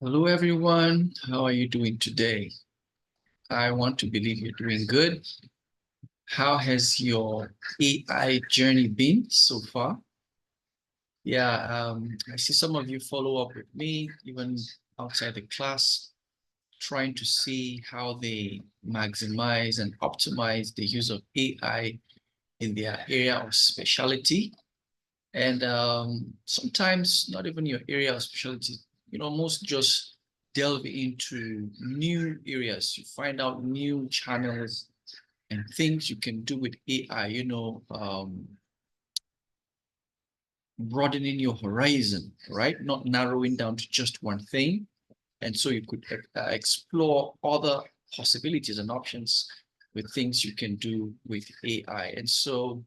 Hello, everyone. How are you doing today? I want to believe you're doing good. How has your AI journey been so far? Yeah, I see some of you follow up with me, even outside the class, trying to see how they maximize and optimize the use of AI in their area of specialty. And sometimes not even your area of specialty, most just delve into new areas. You find out new channels and things you can do with AI, broadening your horizon, right? Not narrowing down to just one thing. And so you could explore other possibilities and options with things you can do with AI. And so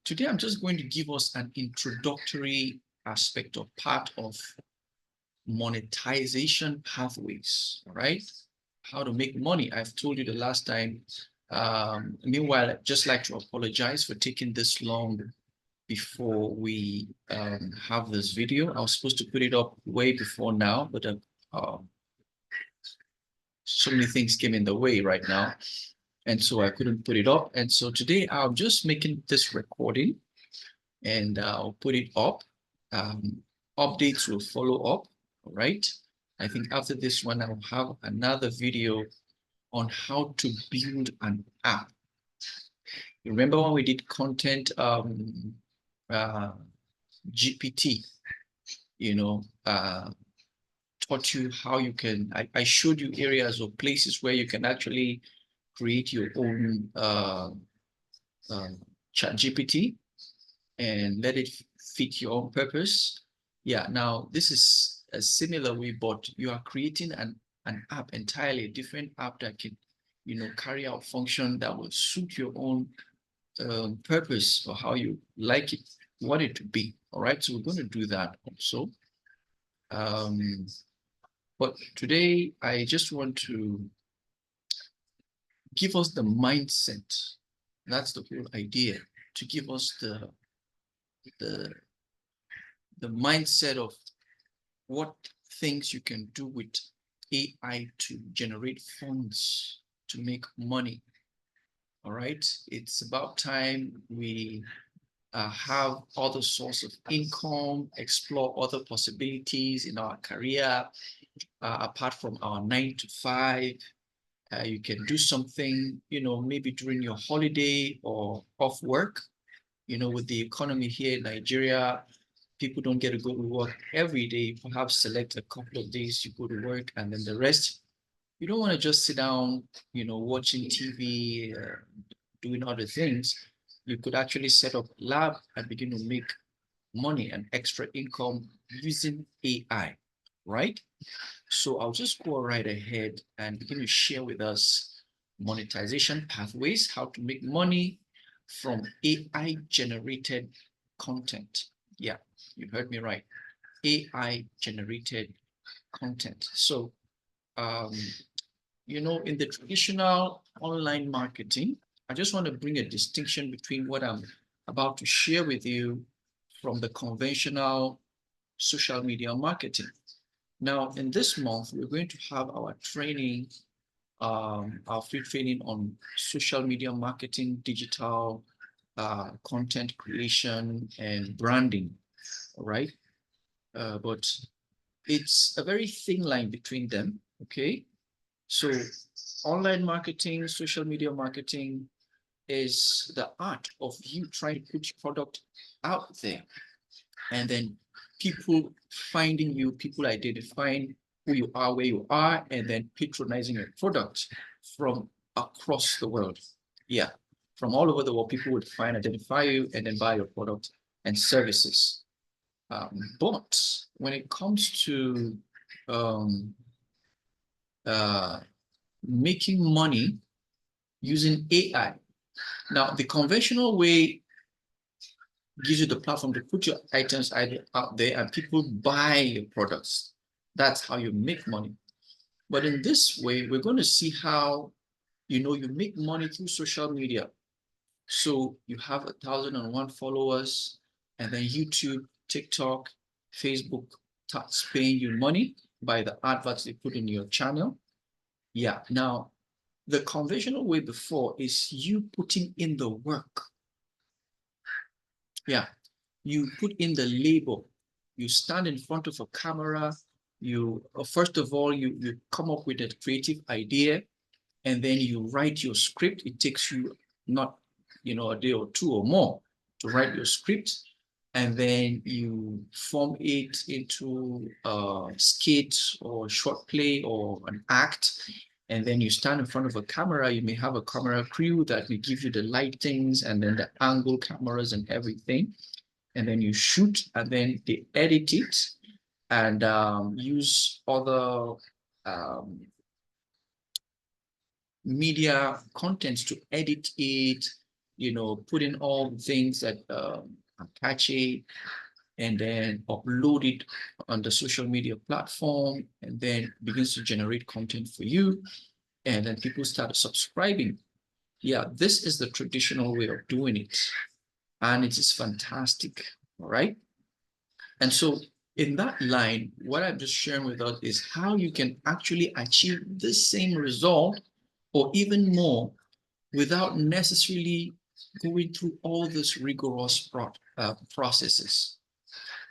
today I'm just going to give us an introductory aspect or part of monetization pathways, all right? How to make money. I've told you the last time. Meanwhile, I'd just like to apologize for taking this long before we have this video. I was supposed to put it up way before now, but so many things came in the way right now. And so I couldn't put it up. And so today I'm just making this recording and I'll put it up. Updates will follow up, all right? I think after this one, I'll have another video on how to build an app. Remember when we did content GPT, taught you how you can, I showed you areas or places where you can actually create your own chat GPT and let it fit your own purpose. Yeah, now this is a similar way, but you are creating an app entirely, a different app that can, carry out function that will suit your own purpose or how you like it, want it to be. All right, so we're going to do that also. But today I just want to give us the mindset. That's the whole idea, to give us the the mindset of what things you can do with AI to generate funds, to make money. All right, it's about time we have other source of income, explore other possibilities in our career, apart from our 9 to 5. You can do something, maybe during your holiday or off work. With the economy here in Nigeria, people don't get to go to work every day. Perhaps select a couple of days you go to work, and then the rest, you don't want to just sit down, watching TV, doing other things. You could actually set up a lab and begin to make money and extra income using AI, right? So I'll just go right ahead and begin to share with us monetization pathways, how to make money from AI generated content. Yeah, you heard me right. AI generated content. So, um, in the traditional online marketing, I just want to bring a distinction between what I'm about to share with you from the conventional social media marketing. Now, in this month, we're going to have our training, our free training on social media marketing, digital content creation, and branding. All right. But it's a very thin line between them. Okay. So, online marketing, social media marketing is the art of you trying to put your product out there, and then people finding you, people identifying who you are, where you are, and then patronizing your product from across the world. Yeah, from all over the world, people would find, identify you, and then buy your product and services. But when it comes to um, uh, making money using AI, now the conventional way gives you the platform to put your items out there and people buy your products. That's how you make money. But in this way, we're going to see how you make money through social media. So you have 1,001 followers, and then YouTube, TikTok, Facebook. starts paying you money by the adverts they put in your channel. Yeah, now the conventional way before is you putting in the work. Yeah, you put in the label. You stand in front of a camera. You first of all, you come up with a creative idea, and then you write your script. It takes you not, a day or two or more to write your script, and then you form it into a skit or short play or an act. And then you stand in front of a camera. You may have a camera crew that will give you the lightings and then the angle cameras and everything. And then you shoot, and then they edit it and use other media contents to edit it, put in all the things that are catchy, and then upload it on the social media platform, and then begins to generate content for you. And then people start subscribing. Yeah, this is the traditional way of doing it. And it is fantastic. All right. And so in that line, what I'm just sharing with us is how you can actually achieve the same result or even more without necessarily going through all these rigorous processes.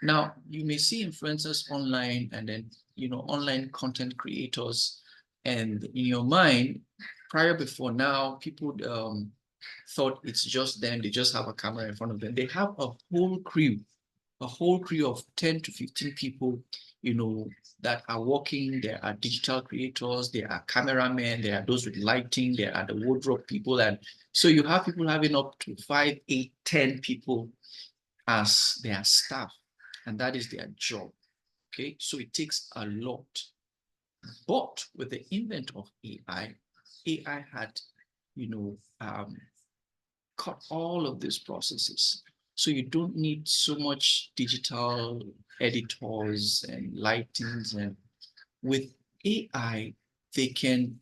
Now, you may see influencers online and then, online content creators, and in your mind, before now, people thought it's just them. They just have a camera in front of them. They have a whole crew of 10 to 15 people, that are working. There are digital creators, there are cameramen, there are those with lighting, there are the wardrobe people. And so you have people having up to 5, 8, 10 people as their staff, and that is their job. Okay, so it takes a lot. But with the invent of AI had, cut all of these processes. So you don't need so much digital editors and lightings. And with AI, they can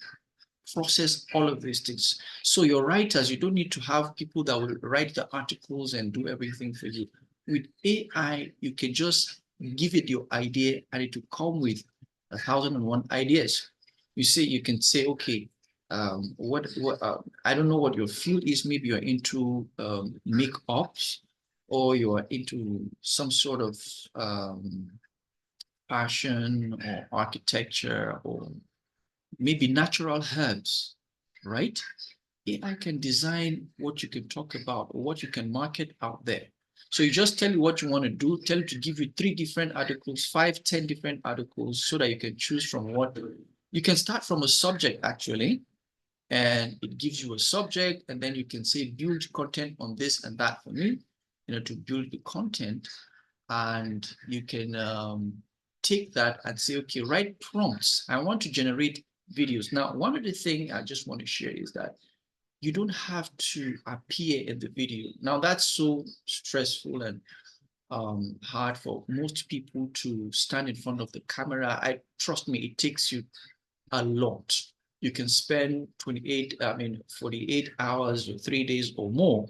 process all of these things. So your writers, you don't need to have people that will write the articles and do everything for you. With AI, you can just give it your idea and it will come with 1,001 ideas. You can say, okay, I don't know what your field is. Maybe you're into makeups, or you're into some sort of fashion or architecture, or maybe natural herbs, right? AI can design what you can talk about or what you can market out there. So you just tell you what you want to do, tell it to give you 3 different articles, 5, 10 different articles, so that you can choose from what. You can start from a subject actually, and it gives you a subject, and then you can say build content on this and that for me, to build the content. And you can take that and say, okay, write prompts. I want to generate videos. Now, one of the things I just want to share is that you don't have to appear in the video. Now, that's so stressful and hard for most people to stand in front of the camera. Trust me, it takes you a lot. You can spend 48 hours or 3 days or more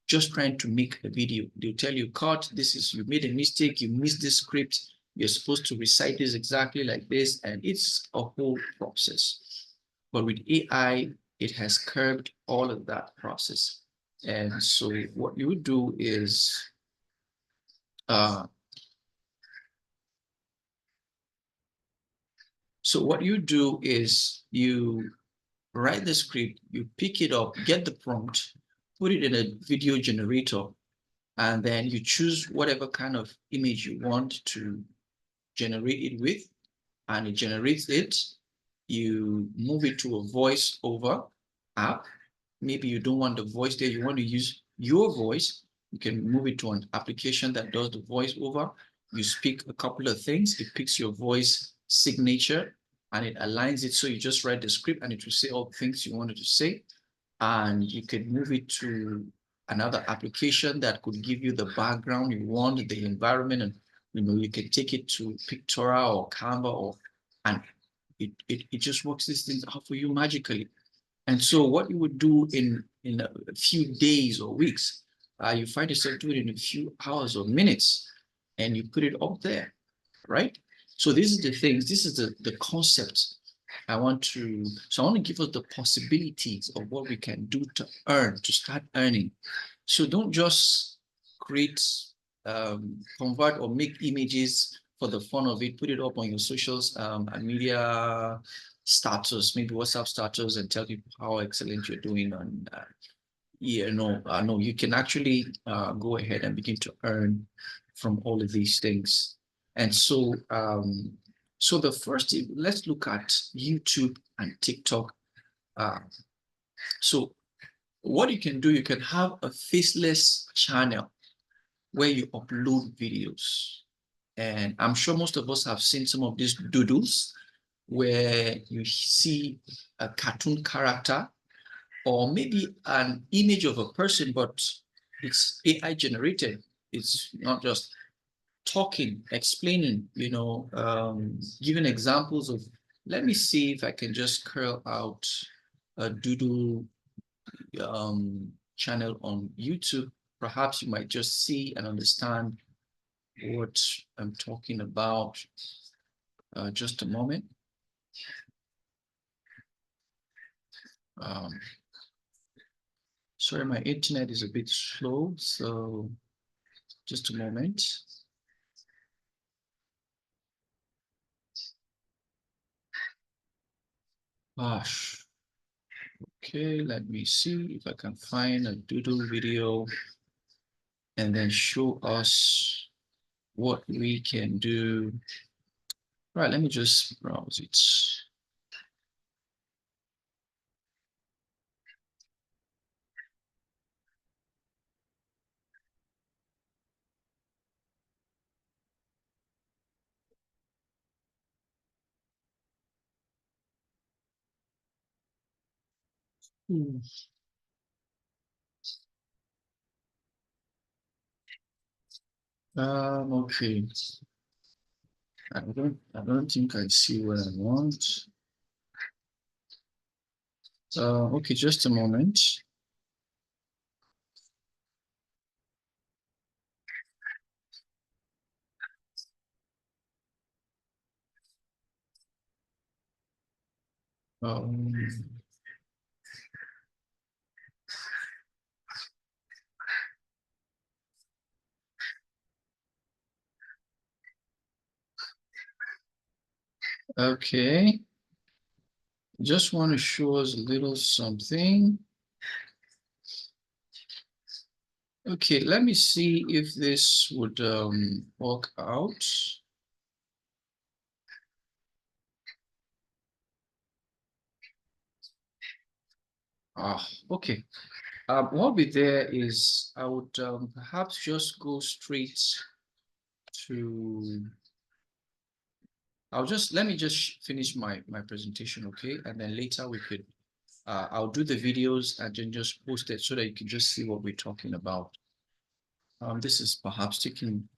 just trying to make a video. They'll tell you, cut, you made a mistake, you missed this script, you're supposed to recite this exactly like this, and it's a whole process. But with AI, it has curbed all of that process. And so what you would do is you write the script, you pick it up, get the prompt, put it in a video generator, and then you choose whatever kind of image you want to generate it with, and it generates it. You move it to a voice over app. Maybe you don't want the voice there, you want to use your voice. You can move it to an application that does the voice over. You speak a couple of things, it picks your voice signature and it aligns it. So you just write the script and it will say all the things you wanted to say. And you can move it to another application that could give you the background you want, the environment, and you can take it to Pictora or Canva, and it just works these things out for you magically. And so what you would do in a few days or weeks, you find yourself doing it in a few hours or minutes, and you put it up there, right? So these are the things, this is the concept I want to give us the possibilities of what we can do to earn, to start earning. So don't just create, convert or make images for the fun of it, put it up on your socials and media status, maybe WhatsApp status, and tell people how excellent you're doing. And no, you can actually go ahead and begin to earn from all of these things. And so, so the first, let's look at YouTube and TikTok. So what you can do, you can have a faceless channel where you upload videos. And I'm sure most of us have seen some of these doodles where you see a cartoon character or maybe an image of a person, but it's AI generated. It's not just talking, explaining, giving examples of, let me see if I can just curl out a doodle channel on YouTube. Perhaps you might just see and understand what I'm talking about. Just a moment. Sorry, my internet is a bit slow, so just a moment. Gosh. Okay, let me see if I can find a doodle video and then show us what we can do. All right, let me just browse it. Okay. I don't think I see what I want. Okay, just a moment. Um, okay, just want to show us a little something. Okay, let me see if this would work out. Okay. What will be there is I would perhaps just go straight to, let me just finish my presentation, okay? And then later we could, I'll do the videos and then just post it so that you can just see what we're talking about. This is perhaps taking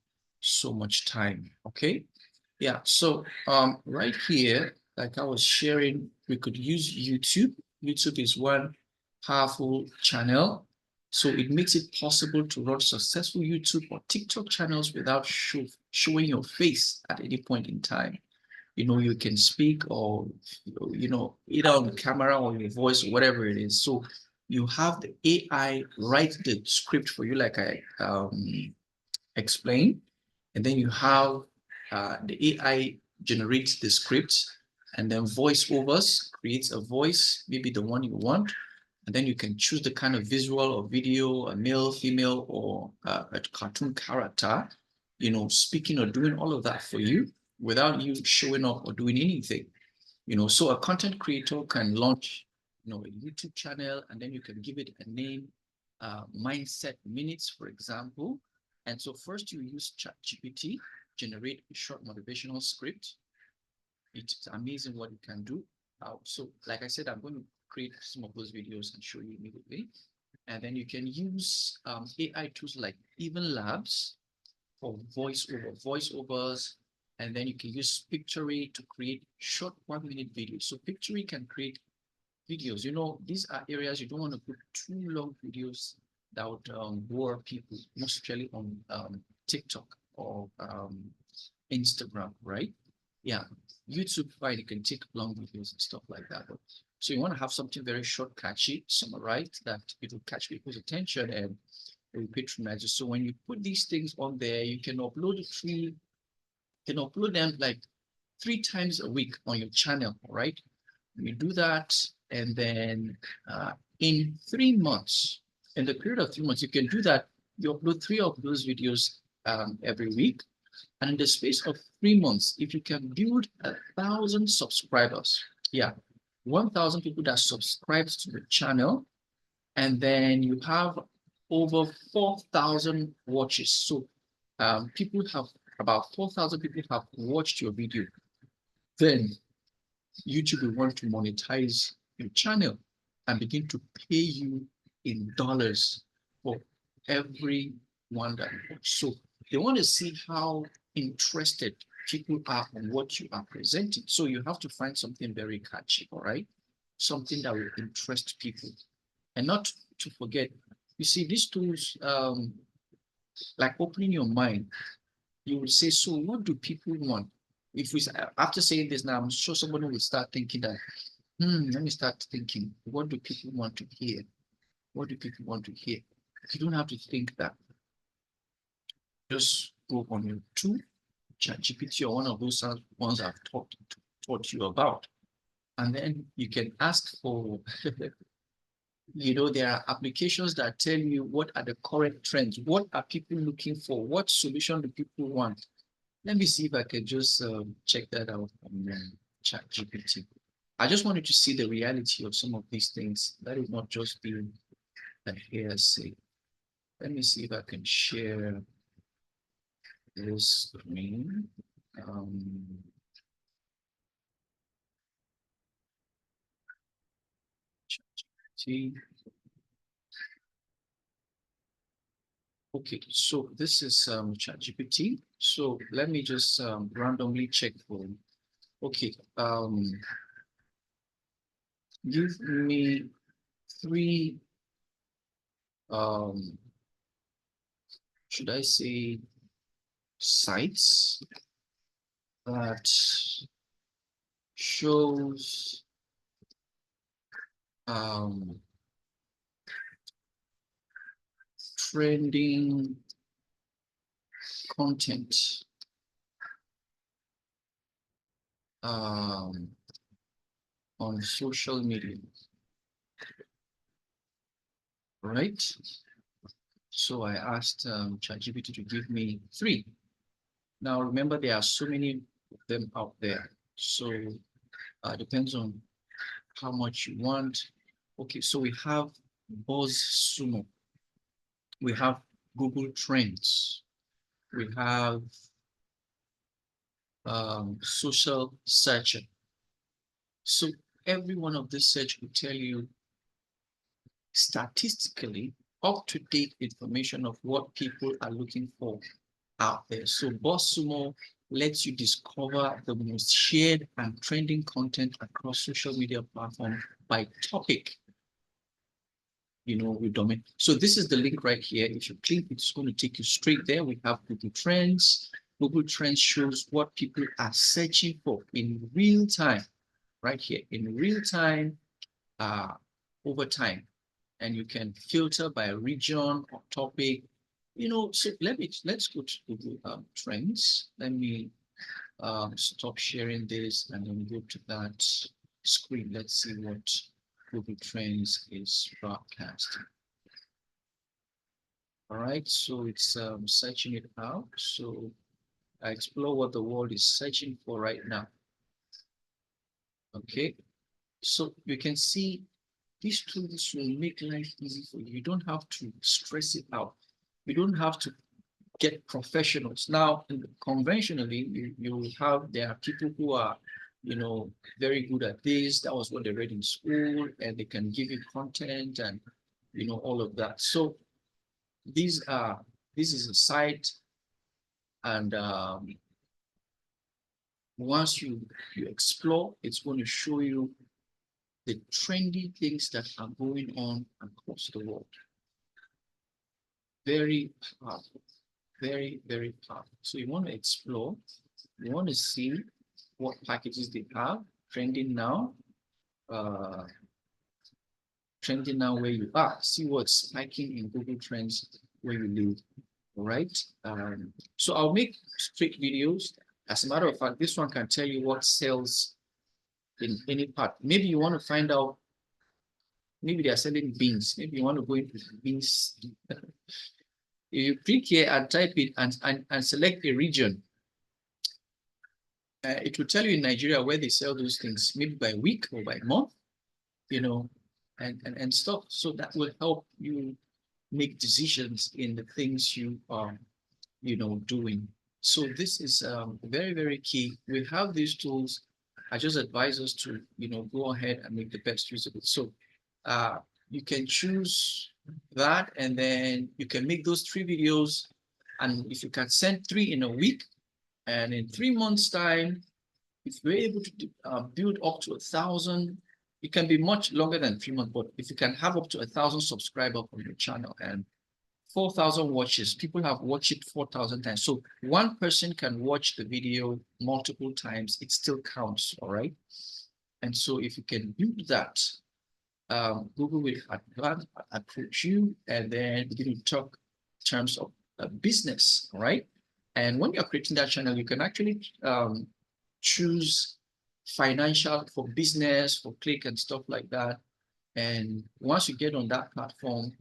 so much time, okay? Yeah, so right here, like I was sharing, we could use YouTube. YouTube is one powerful channel. So it makes it possible to run successful YouTube or TikTok channels without showing your face at any point in time. You can speak or, either on camera or your voice or whatever it is. So you have the AI write the script for you, like I explained, and then you have the AI generates the script, and then VoiceOvers creates a voice, maybe the one you want, and then you can choose the kind of visual or video, a male, female, or a cartoon character, speaking or doing all of that for you without you showing up or doing anything. So a content creator can launch, a YouTube channel, and then you can give it a name, Mindset Minutes, for example. And so first you use ChatGPT, generate a short motivational script. It's amazing what it can do. So like I said, I'm going to create some of those videos and show you immediately. And then you can use AI tools like Even Labs for voiceovers, and then you can use Pictory to create short 1-minute videos. So Pictory can create videos. These are areas you don't want to put too long videos that would bore people, most especially on TikTok or Instagram, right? Yeah, YouTube, fine, you can take long videos and stuff like that. But, so you want to have something very short, catchy, summarized that it will catch people's attention and it will patronize you. So when you put these things on there, you can upload them like 3 times a week on your channel, right? You do that, and then in 3 months, in the period of 3 months, you can do that. You upload 3 of those videos every week, and in the space of 3 months, if you can build 1,000 subscribers, yeah, 1,000 people that subscribe to the channel, and then you have over 4,000 watches. So people have about 4,000 people have watched your video. Then YouTube will want to monetize your channel and begin to pay you in dollars for every one that you watch. So they want to see how interested people are on what you are presenting. So you have to find something very catchy, all right? Something that will interest people. And not to forget, you see, these tools, like opening your mind, you will say, so what do people want? If we after saying this now, I'm sure somebody will start thinking that, let me start thinking, what do people want to hear? What do people want to hear? You don't have to think that. Just go on your tool, ChatGPT or one of those ones I've taught you about. And then you can ask for, there are applications that tell you what are the current trends, what are people looking for, what solution do people want. Let me see if I can just check that out on ChatGPT. I just wanted to see the reality of some of these things. That is not just being a hearsay. Let me see if I can share this screen. ChatGPT. Okay, so this is ChatGPT. So let me just randomly check for. Okay, give me 3. Should I say sites that shows trending content on social media, right? So I asked ChatGPT to give me 3. Now remember, there are so many of them out there. So depends on how much you want. Okay, so we have BuzzSumo, we have Google Trends, we have social searcher. So every one of these search will tell you statistically up-to-date information of what people are looking for out there. So BuzzSumo lets you discover the most shared and trending content across social media platforms by topic, with domain. So this is the link right here. If you click, it's going to take you straight there. We have Google Trends. Google Trends shows what people are searching for in real time, right here, in real time, over time. And you can filter by region or topic. So let's go to Google Trends. Let me stop sharing this and then go to that screen. Let's see what Google Trends is broadcasting. All right, so it's searching it out. So I explore what the world is searching for right now. Okay, so you can see these tools will make life easy for you. You don't have to stress it out. You don't have to get professionals. Now, conventionally, there are people who are, very good at this. That was what they read in school, and they can give you content and, all of that. So this is a site, and once you explore, it's going to show you the trendy things that are going on across the world. Very powerful, very, very powerful. So you want to explore, you want to see what packages they have, trending now, where you are. See what's spiking in Google Trends where you live. All right. So I'll make straight videos. As a matter of fact, this one can tell you what sells in any part. Maybe you want to find out, maybe they are selling beans. Maybe you want to go into beans. You click here and type it and select a region. It will tell you in Nigeria where they sell those things, maybe by week or by month, you know, and stuff. So that will help you make decisions in the things you are, you know, doing. So this is very, very key. We have these tools. I just advise us to, you know, go ahead and make the best use of it. So you can choose that, and then you can make those 3 videos. And if you can send 3 in a week, and in 3 months' time, if we're able to build up to 1,000, it can be much longer than 3 months, but if you can have up to 1,000 subscribers on your channel and 4,000 watches, people have watched it 4,000 times. So one person can watch the video multiple times, it still counts, all right? And so if you can build that, Google will approach you and then begin to talk in terms of business, all right? And when you're creating that channel, you can actually choose financial for business, for click and stuff like that. And once you get on that platform,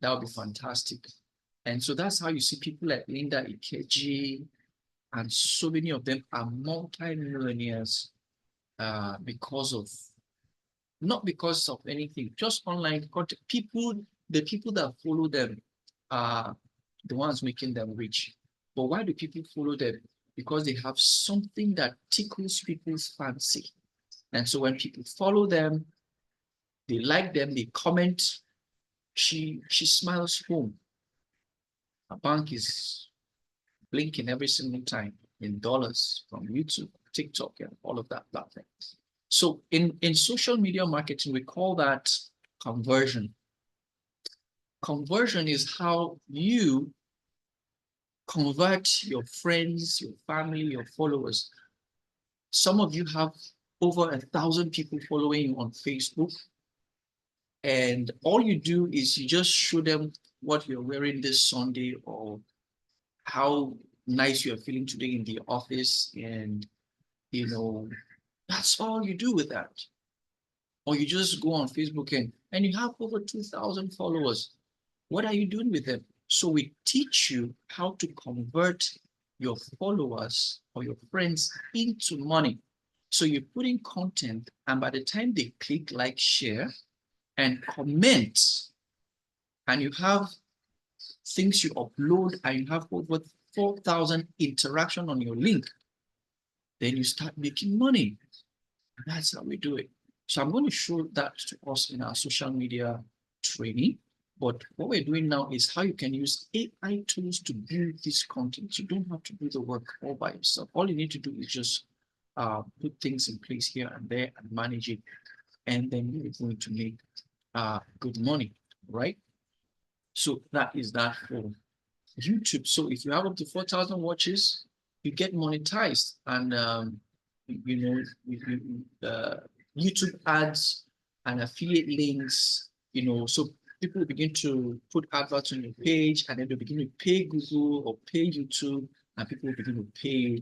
that would be fantastic. And so that's how you see people like Linda Ikeji, and so many of them are multi-millionaires because of, not because of anything, just online content. The people that follow them are the ones making them rich. But why do people follow them? Because they have something that tickles people's fancy. And so when people follow them, they like them, they comment, she smiles home. Her bank is blinking every single time in dollars from YouTube, TikTok, and all of that platform. So in social media marketing, we call that conversion. Conversion is how you convert your friends, your family, your followers. Some of you have over 1,000 people following you on Facebook. And all you do is you just show them what you're wearing this Sunday, or how nice you're feeling today in the office. And, you know, that's all you do with that. Or you just go on Facebook and you have over 2,000 followers. What are you doing with them? So we teach you how to convert your followers or your friends into money. So you put in content, and by the time they click, like, share, and comment, and you have things you upload, and you have over 4,000 interaction on your link, then you start making money. And that's how we do it. So I'm going to show that to us in our social media training. But what we're doing now is how you can use AI tools to build this content. You don't have to do the work all by yourself. All you need to do is just put things in place here and there and manage it. And then you're going to make good money, right? So that is that for YouTube. So if you have up to 4,000 watches, you get monetized. And you know, YouTube ads and affiliate links, you know, so people begin to put adverts on your page, and then they begin to pay Google or pay YouTube, and people begin to pay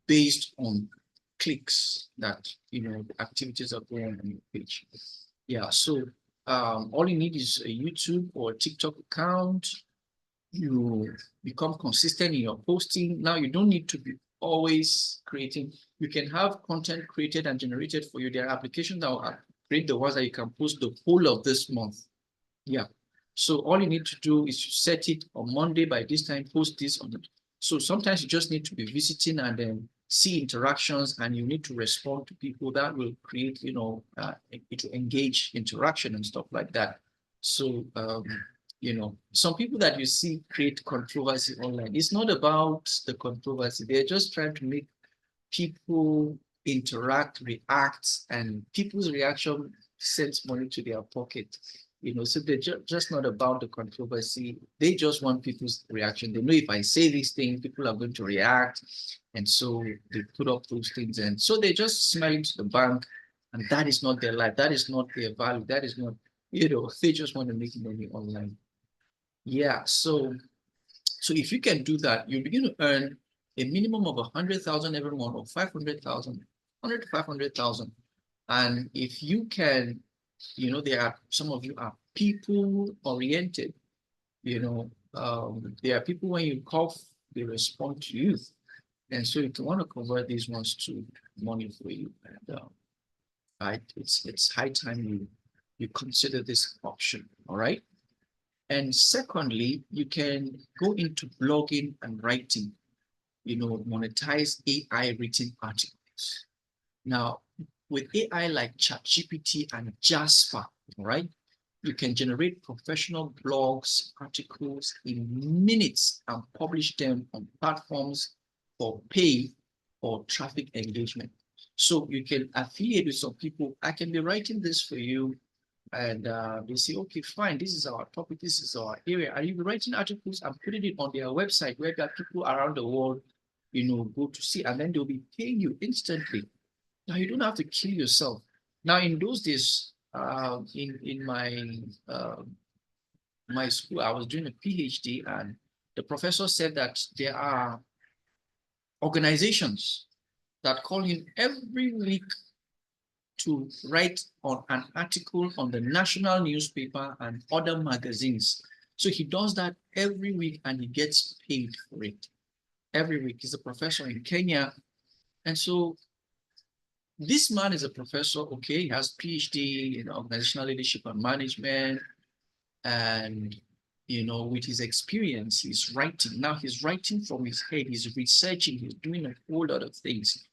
based on clicks that, you know, the activities are going on your page. Yeah, so all you need is a YouTube or a TikTok account. You become consistent in your posting. Now you don't need to be always creating. You can have content created and generated for you. There are applications that will create the ones that you can post the whole of this month. Yeah. So all you need to do is to set it on Monday by this time, post this on it. So sometimes you just need to be visiting and then see interactions, and you need to respond to people. That will create, you know, it will engage interaction and stuff like that. So, you know, some people that you see create controversy online. It's not about the controversy. They're just trying to make people interact, react, and people's reaction sends money to their pocket. So they're just not about the controversy. They just want people's reaction. They know if I say these things, people are going to react. And so they put up those things. And so they just smile into the bank. And that is not their life. That is not their value. That is not, they just want to make money online. Yeah. So if you can do that, you begin to earn a minimum of 100,000 every month, or 500,000, 100 to 500,000. And if you can, some of you are people oriented, there are people when you cough, they respond to you. And so if you want to convert these ones to money for you, and right, it's high time you consider this option. All right. And secondly, you can go into blogging and writing, monetize AI written articles. Now, with AI like ChatGPT and Jasper, right, you can generate professional blogs, articles in minutes and publish them on platforms for pay or traffic engagement. So you can affiliate with some people. I can be writing this for you, and they say, okay, fine, this is our topic, this is our area. Are you writing articles and putting it on their website where there are people around the world, go to see, and then they'll be paying you instantly. Now you don't have to kill yourself. Now in those days, in my school, I was doing a PhD, and the professor said that there are organizations that call him every week to write on an article on the national newspaper and other magazines. So he does that every week and he gets paid for it. Every week. He's a professor in Kenya. And so this man is a professor, okay, he has PhD in organizational leadership and management. And, with his experience, he's writing. Now he's writing from his head, he's researching, he's doing a whole lot of things.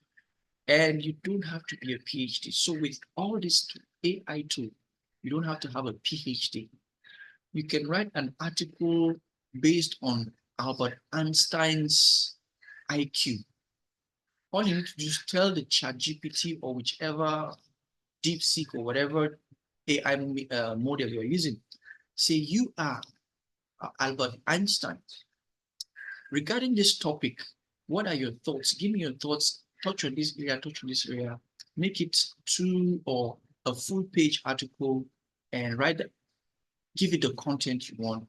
And you don't have to be a PhD. So with all this AI tool, you don't have to have a PhD. You can write an article based on Albert Einstein's IQ. All you need to do is tell the ChatGPT or whichever DeepSeek or whatever AI model you're using, say you are Albert Einstein. Regarding this topic, what are your thoughts? Give me your thoughts. Touch on this area, touch on this area. Make it 2 or a full page article and write that. Give it the content you want.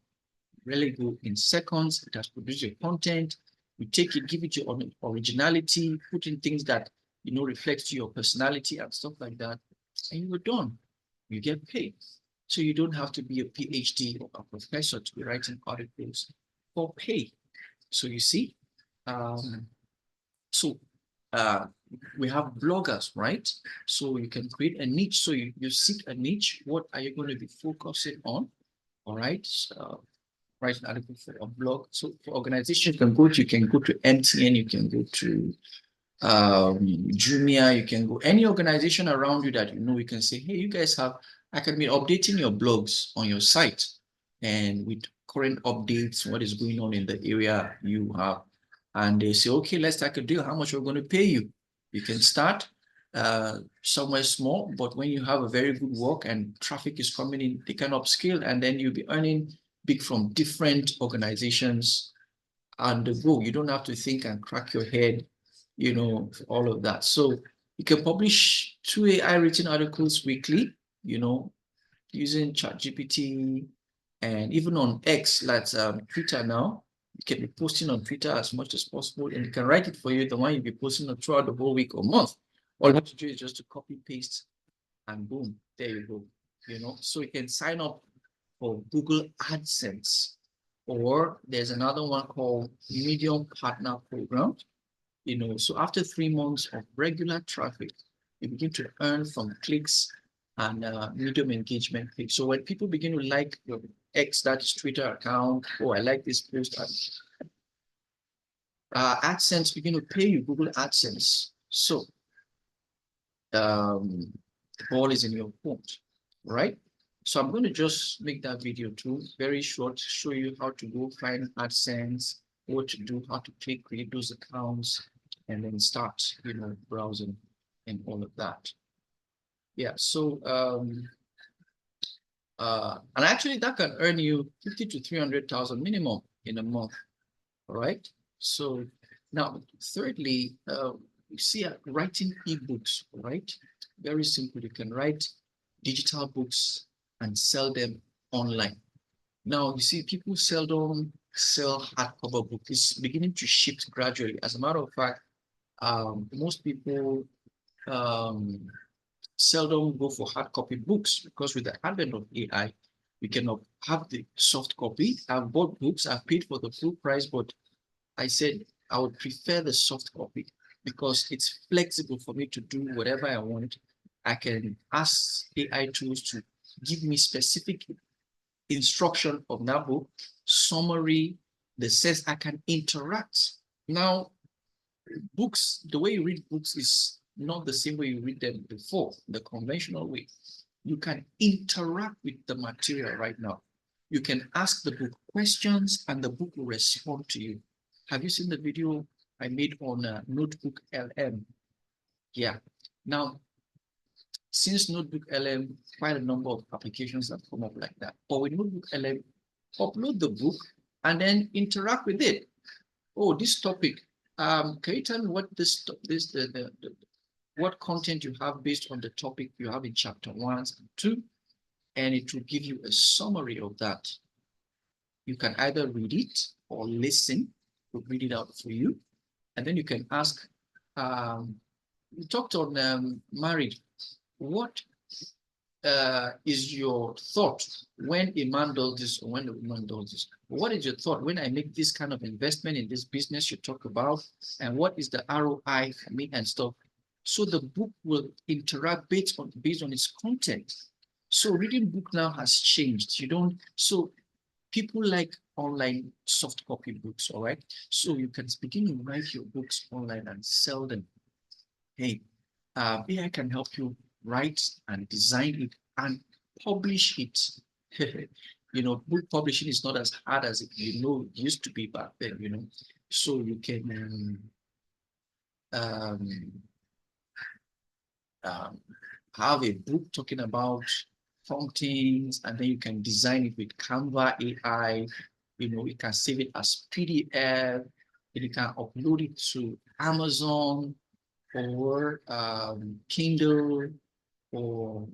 Really go in seconds. It has produced your content. You take it, give it your originality, put in things that reflects your personality and stuff like that, and you're done. You get paid. So you don't have to be a PhD or a professor to be writing articles for pay. So you see, we have bloggers, right? So you can create a niche. So you seek a niche. What are you going to be focusing on? All right. Write an article for a blog. So for organizations, you can go to MTN, you can go to Jumia, you can go any organization around you that you can say, hey, you guys I can be updating your blogs on your site, and with current updates, what is going on in the area you have. And they say, okay, let's take a deal. How much we're going to pay you? You can start somewhere small, but when you have a very good work and traffic is coming in, they can upscale, and then you'll be earning big from different organizations and go. You don't have to think and crack your head, all of that. So you can publish 2 AI written articles weekly, using ChatGPT, and even on X, that's Twitter now. You can be posting on Twitter as much as possible, and you can write it for you, the one you'll be posting throughout the whole week or month. All you have to do is just to copy, paste, and boom, there you go. So you can sign up for Google AdSense, or there's another one called Medium Partner Program. So after 3 months of regular traffic, you begin to earn from clicks and medium engagement page. So when people begin to like your X, that is Twitter account, oh, I like this post, AdSense begin to pay you Google AdSense. So the ball is in your court, right? So I'm going to just make that video too, very short, show you how to go find AdSense, what to do, how to create those accounts, and then start, browsing and all of that. Yeah, so And actually that can earn you 50 to 300,000 minimum in a month. All right. So now, thirdly, you see writing ebooks, right? Very simple. You can write digital books and sell them online. Now, you see, people seldom sell hardcover books. It's beginning to shift gradually. As a matter of fact, most people um, seldom go for hard copy books because with the advent of AI, we cannot have the soft copy. I've bought books, I've paid for the full price, but I said I would prefer the soft copy because it's flexible for me to do whatever I want. I can ask AI tools to give me specific instruction of that book, summary, the sense I can interact. Now, books, the way you read books is not the same way you read them before, the conventional way. You can interact with the material right now. You can ask the book questions and the book will respond to you. Have you seen the video I made on Notebook LM? Yeah. Now, since Notebook LM, quite a number of applications have come up like that. But with Notebook LM, upload the book and then interact with it. Oh, this topic. Can you tell me what what content you have based on the topic you have in chapter 1 and 2? And it will give you a summary of that. You can either read it or listen. We'll read it out for you. And then you can ask, we talked on marriage. What is your thought when a man does this or when a woman does this? What is your thought when I make this kind of investment in this business you talk about? And what is the ROI for me and stuff? So the book will interact based on its content. So reading book now has changed. You don't, so people like online soft copy books, all right? So you can begin to write your books online and sell them. Hey, AI can help you write and design it and publish it. You know, book publishing is not as hard as it used to be back then, you know. So you can um, have a book talking about things, and then you can design it with Canva AI. You know, you can save it as PDF, and you can upload it to Amazon or Kindle or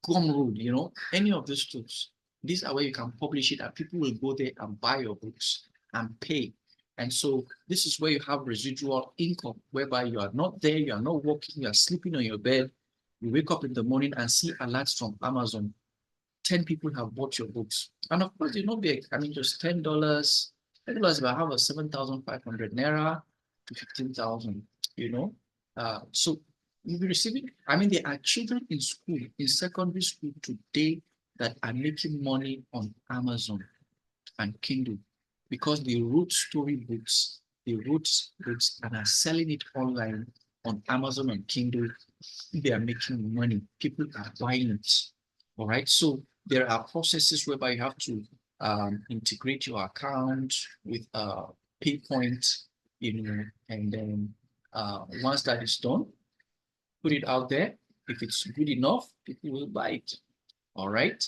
Gumroad, you know, any of these tools. These are where you can publish it and people will go there and buy your books and pay. And so this is where you have residual income, whereby you are not there, you are not working, you are sleeping on your bed. You wake up in the morning and see alerts from Amazon. 10 people have bought your books. And of course, you're not big. I mean, just $10. $10 if I have a 7,500 Naira to 15,000, you know. So you'll be receiving, I mean, there are children in school, in secondary school today that are making money on Amazon and Kindle because they wrote storybooks, they wrote books and are selling it online on Amazon and Kindle. They are making money. People are buying it. All right. So there are processes whereby you have to integrate your account with PayPoint, you know, and then once that is done, put it out there. If it's good enough, people will buy it. All right.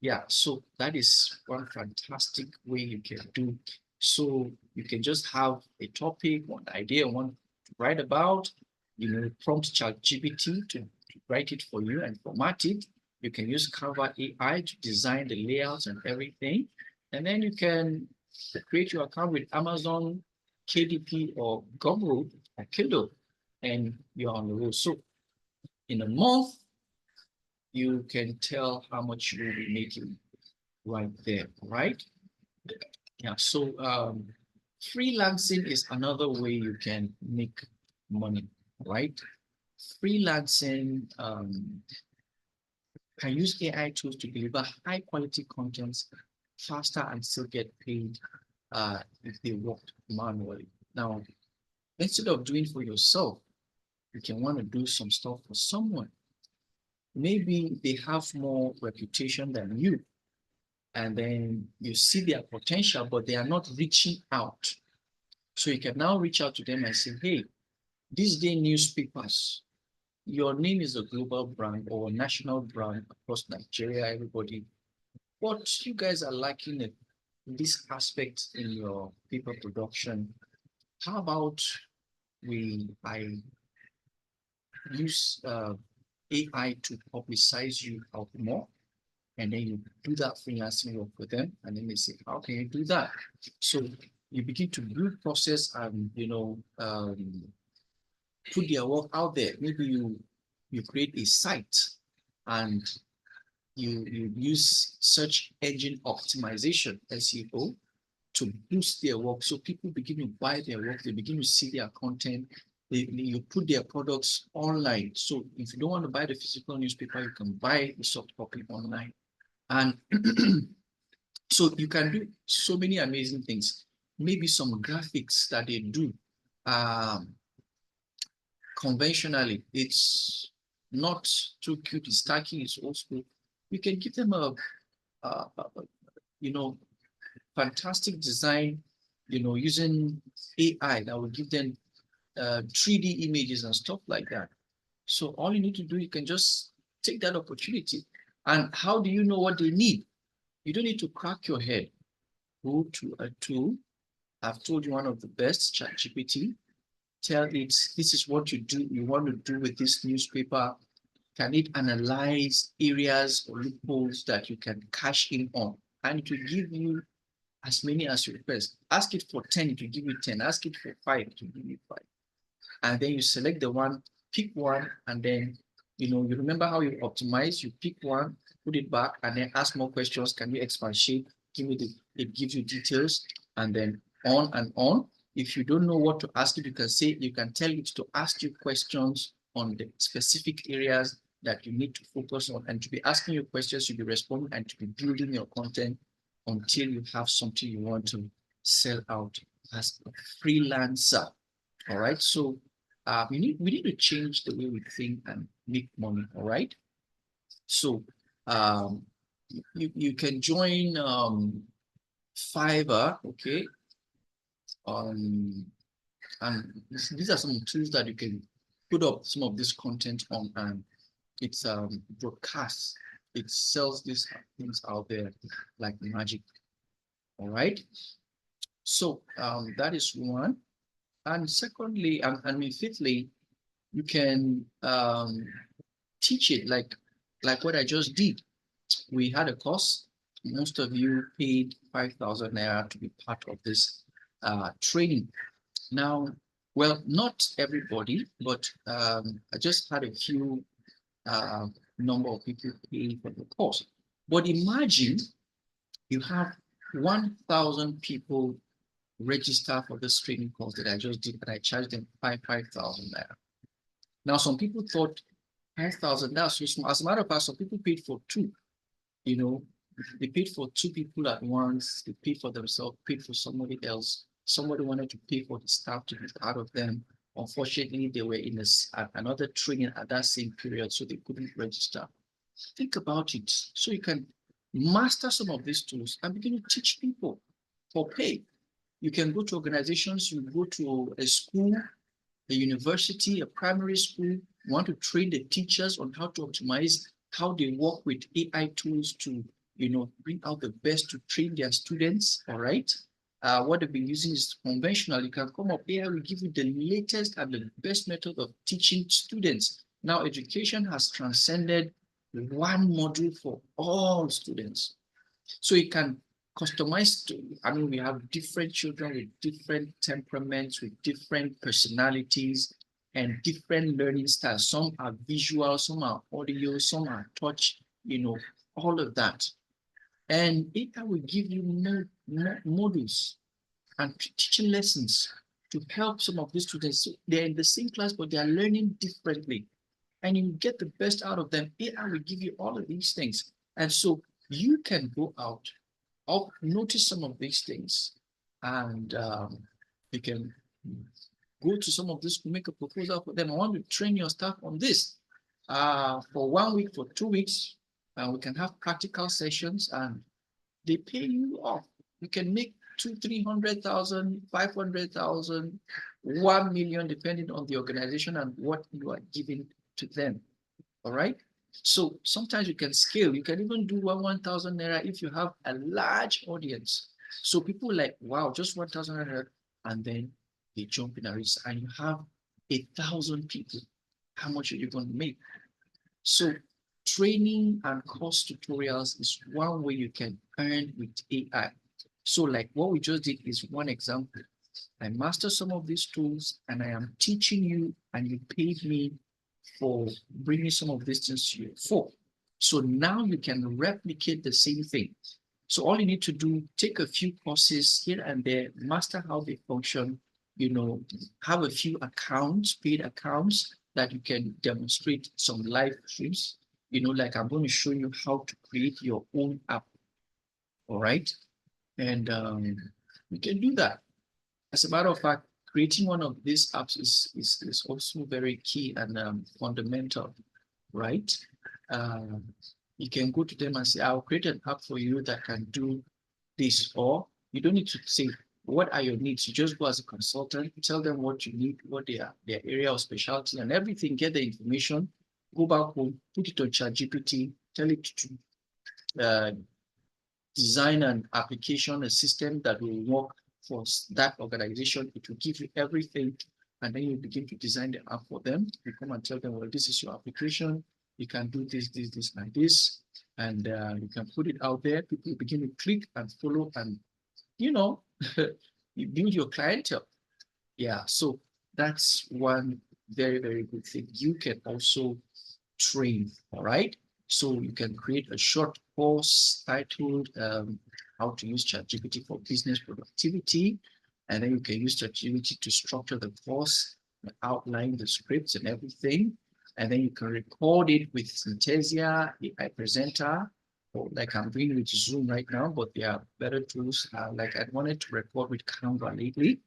Yeah, so that is one fantastic way you can do. So you can just have a topic, one idea, one to write about, you know, prompt ChatGPT to write it for you and format it. You can use Canva AI to design the layouts and everything. And then you can create your account with Amazon, KDP, or Gumroad or Kindle, and you're on the road. So in a month, you can tell how much you will be making right there, right? Yeah, so freelancing is another way you can make money, right? Freelancing can use AI tools to deliver high quality content faster and still get paid if they work manually. Now, instead of doing for yourself, you can want to do some stuff for someone. Maybe they have more reputation than you, and then you see their potential, but they are not reaching out. So you can now reach out to them and say, hey, these day newspapers, your name is a global brand or a national brand across Nigeria, everybody, but you guys are lacking in this aspect in your paper production. How about I use AI to publicize you out more, and then you do that freelancing work for them, and then they say, how can you do that? So you begin to build process and put their work out there. Maybe you create a site and you use search engine optimization, SEO, to boost their work. So people begin to buy their work, they begin to see their content, you put their products online. So if you don't want to buy the physical newspaper, you can buy the soft copy online. And so you can do so many amazing things. Maybe some graphics that they do conventionally, it's not too cute, it's tacky, it's old school. You can give them a fantastic design, using AI that will give them 3D images and stuff like that. So all you need to do, you can just take that opportunity. And how do you know what they need? You don't need to crack your head. Go to a tool. I've told you one of the best, ChatGPT. Tell it, this is what you want to do with this newspaper. Can it analyze areas or loopholes that you can cash in on? And it will give you as many as you request. Ask it for 10, it will give you 10. Ask it for 5, it will give you 5. And then you select the one, pick one, and then you remember how you optimize. You pick one, put it back, and then ask more questions. Can you expatiate? It gives you details, and then on and on. If you don't know what to ask it, you can tell it to ask you questions on the specific areas that you need to focus on, and to be asking you questions, you'll be responding, and to be building your content until you have something you want to sell out as a freelancer. All right. So we need to change the way we think and make money. All right. So you can join Fiverr. Okay. And these are some tools that you can put up some of this content on, and it's broadcasts. It sells these things out there like magic. All right. So that is one. And secondly, fifthly, you can teach it like what I just did. We had a course. Most of you paid 5,000 Naira to be part of this training. Now, well, not everybody, but I just had a few number of people pay for the course. But imagine you have 1,000 people register for this training course that I just did, and I charged them 5,000 Naira. Now, some people thought 5,000, that's so small. As a matter of fact, some people paid for two. They paid for two people at once. They paid for themselves, paid for somebody else. Somebody wanted to pay for the staff to be part of them. Unfortunately, they were in another training at that same period, so they couldn't register. Think about it. So you can master some of these tools and begin to teach people for pay. You can go to organizations, you go to a school, a university, a primary school, you want to train the teachers on how to optimize, how they work with AI tools to, bring out the best to train their students, all right? What they've been using is conventional. You can come up, AI will give you the latest and the best method of teaching students. Now, education has transcended one module for all students. So you can customize. We have different children with different temperaments, with different personalities and different learning styles. Some are visual, some are audio, some are touch, all of that. And AI will give you modules and teaching lessons to help some of these students. So they're in the same class, but they are learning differently. And you get the best out of them. AI will give you all of these things. And so you can go out, notice some of these things, and you can go to some of this to make a proposal for them. I want to train your staff on this for 1 week, for 2 weeks, and we can have practical sessions, and they pay you off. You can make 200,000, 300,000, 500,000, 1 million, depending on the organization and what you are giving to them. All right. So sometimes you can scale. You can even do 1,000 naira if you have a large audience. So people like, wow, just 1,000 naira, and then they jump in a race, and you have 1,000 people. How much are you going to make? So training and course tutorials is one way you can earn with AI. So like what we just did is one example. I master some of these tools and I am teaching you, and you paid me for bringing some of these things to you for. So now you can replicate the same thing. So all you need to do, take a few courses here and there, master how they function, have a few accounts, paid accounts that you can demonstrate some live streams. Like I'm going to show you how to create your own app. All right. And you can do that. As a matter of fact, creating one of these apps is also very key and fundamental, right? Um, you can go to them and say, I'll create an app for you that can do this, or you don't need to say, what are your needs? You just go as a consultant, tell them what you need, what their area of specialty and everything, get the information, go back home, put it on ChatGPT, tell it to design an application, a system that will work for that organization. It will give you everything, and then you begin to design the app for them. You come and tell them, well, this is your application. You can do this, this, this, and this, and you can put it out there. People begin to click and follow, and you build your clientele. Yeah, so that's one very, very good thing. You can also train, all right? So you can create a short course titled How to Use ChatGPT for Business Productivity. And then you can use ChatGPT to structure the course, outline the scripts and everything. And then you can record it with Synthesia, AI Presenter, or like I'm doing with Zoom right now, but there are better tools. Like I wanted to record with Canva lately,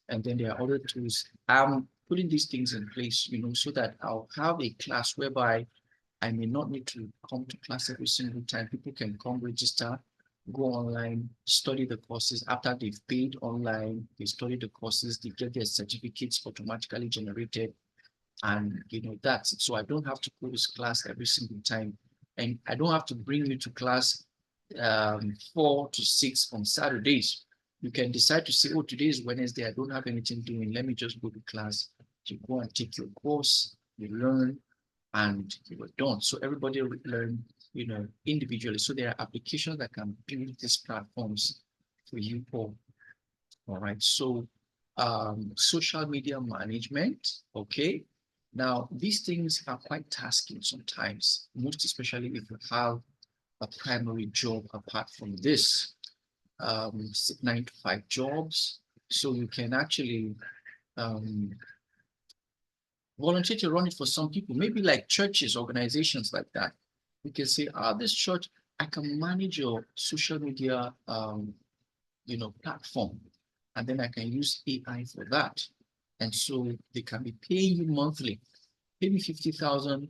and then there are other tools. I'm putting these things in place, so that I'll have a class whereby I may not need to come to class every single time. People can come register, go online, study the courses. After they've paid online, they study the courses, they get their certificates automatically generated. And that's it. So I don't have to go to class every single time. And I don't have to bring you to class 4 to 6 on Saturdays. You can decide to say, oh, today is Wednesday, I don't have anything doing. Let me just go to class. You go and take your course, you learn, and you were done. So everybody will learn, individually. So there are applications that can build these platforms for you all. All right. So social media management. Okay. Now, these things are quite tasking sometimes, most especially if you have a primary job apart from this, 9 to 5 jobs. So you can actually volunteer to run it for some people, maybe like churches, organizations like that. You can say, this church, I can manage your social media, platform, and then I can use AI for that. And so they can be paying you monthly, maybe 50,000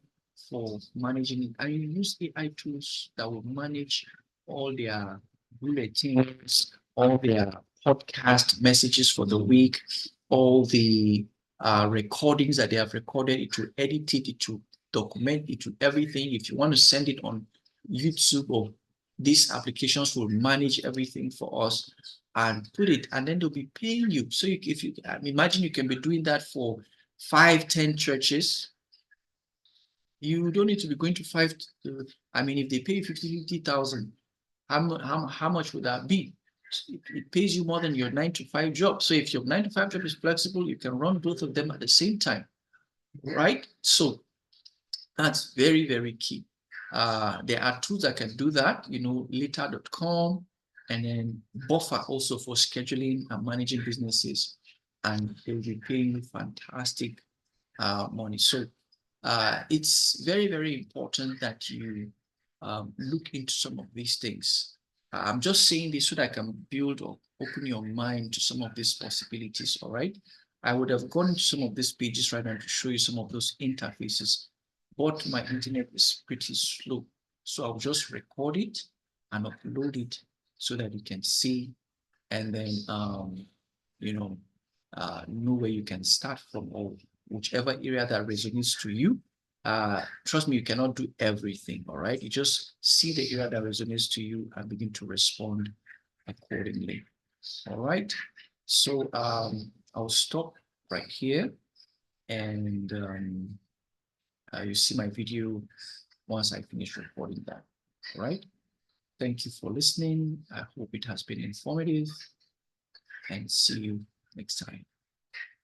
for managing it. And you use AI tools that will manage all their bulletins, all their podcast messages for the week, all the recordings that they have recorded, it will edit it, it will document it, to everything. If you want to send it on YouTube, or these applications will manage everything for us and put it, and then they'll be paying you. So if you imagine, you can be doing that for 5-10 churches. You don't need to be going to 5. If they pay 50,000, how much would that be? It pays you more than your 9 to 5 job. So if your 9 to 5 job is flexible, you can run both of them at the same time, right? So that's very, very key. There are tools that can do that, Later.com, and then Buffer also for scheduling and managing businesses, and they'll be paying you fantastic money. So it's very, very important that you look into some of these things. I'm just saying this so that I can build or open your mind to some of these possibilities, all right? I would have gone into some of these pages right now to show you some of those interfaces, but my internet is pretty slow. So I'll just record it and upload it so that you can see, and then, know where you can start from, or whichever area that resonates to you. trust me, you cannot do everything. All right. You just see the area that resonates to you and begin to respond accordingly. All right. So I'll stop right here, and you see my video once I finish recording that. All right. Thank you for listening. I hope it has been informative, and see you next time.